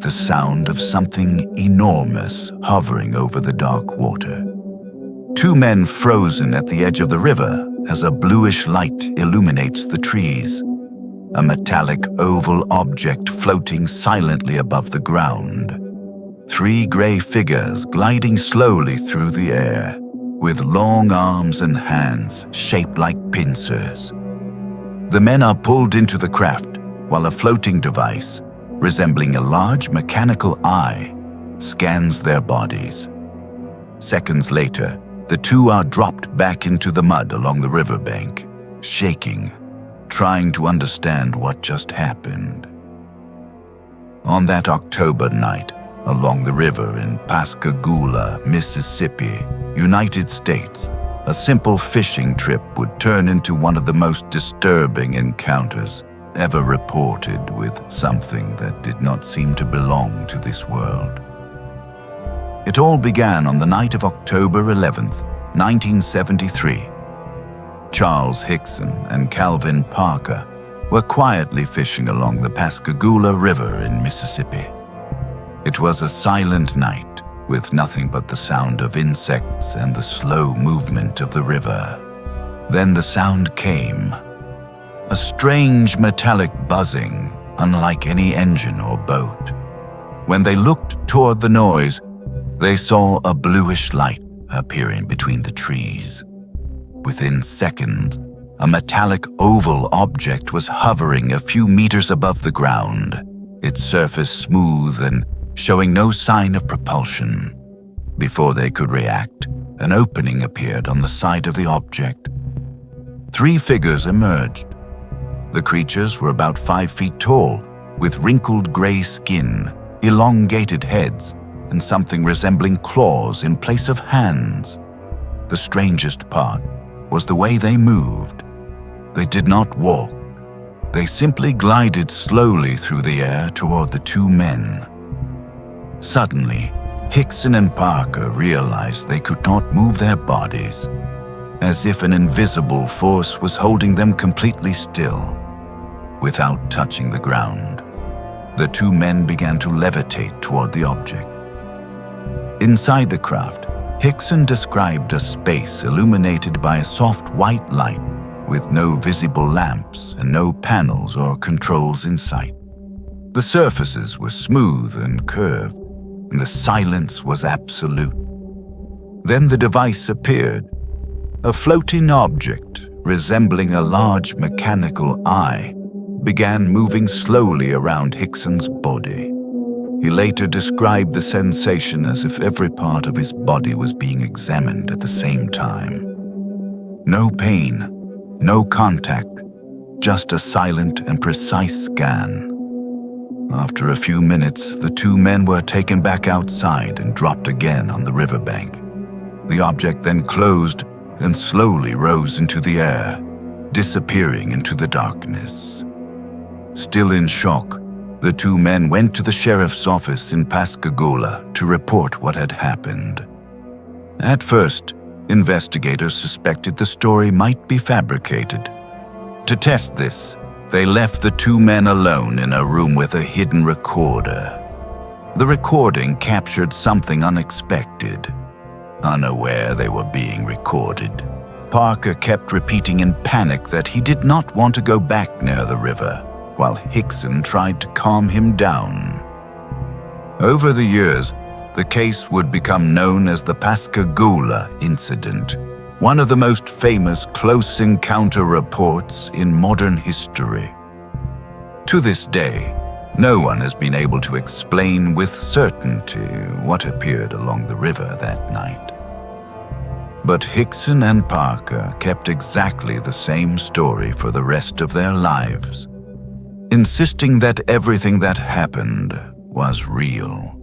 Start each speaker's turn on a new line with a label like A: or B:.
A: the sound of something enormous hovering over the dark water. Two men frozen at the edge of the river as a bluish light illuminates the trees. A metallic oval object floating silently above the ground. Three gray figures gliding slowly through the air, with long arms and hands shaped like pincers. The men are pulled into the craft, while a floating device, resembling a large mechanical eye, scans their bodies. Seconds later, the two are dropped back into the mud along the riverbank, shaking, trying to understand what just happened. On that October night, along the river in Pascagoula, Mississippi, United States, a simple fishing trip would turn into one of the most disturbing encounters ever reported with something that did not seem to belong to this world. It all began on the night of October 11th, 1973. Charles Hickson and Calvin Parker were quietly fishing along the Pascagoula River in Mississippi. It was a silent night, with nothing but the sound of insects and the slow movement of the river. Then the sound came, a strange metallic buzzing, unlike any engine or boat. When they looked toward the noise, they saw a bluish light appearing between the trees. Within seconds, a metallic oval object was hovering a few meters above the ground, its surface smooth and showing no sign of propulsion. Before they could react, an opening appeared on the side of the object. Three figures emerged. The creatures were about 5 feet tall, with wrinkled gray skin, elongated heads, and something resembling claws in place of hands. The strangest part was the way they moved. They did not walk. They simply glided slowly through the air toward the two men. Suddenly, Hickson and Parker realized they could not move their bodies, as if an invisible force was holding them completely still. Without touching the ground, the two men began to levitate toward the object. Inside the craft, Hickson described a space illuminated by a soft white light with no visible lamps and no panels or controls in sight. The surfaces were smooth and curved, and the silence was absolute. Then the device appeared, a floating object resembling a large mechanical eye began moving slowly around Hickson's body. He later described the sensation as if every part of his body was being examined at the same time. No pain, no contact, just a silent and precise scan. After a few minutes, the two men were taken back outside and dropped again on the riverbank. The object then closed and slowly rose into the air, disappearing into the darkness. Still in shock, the two men went to the sheriff's office in Pascagoula to report what had happened. At first, investigators suspected the story might be fabricated. To test this, they left the two men alone in a room with a hidden recorder. The recording captured something unexpected. Unaware they were being recorded, Parker kept repeating in panic that he did not want to go back near the river, while Hickson tried to calm him down. Over the years, the case would become known as the Pascagoula Incident, one of the most famous close encounter reports in modern history. To this day, no one has been able to explain with certainty what appeared along the river that night. But Hickson and Parker kept exactly the same story for the rest of their lives, insisting that everything that happened was real.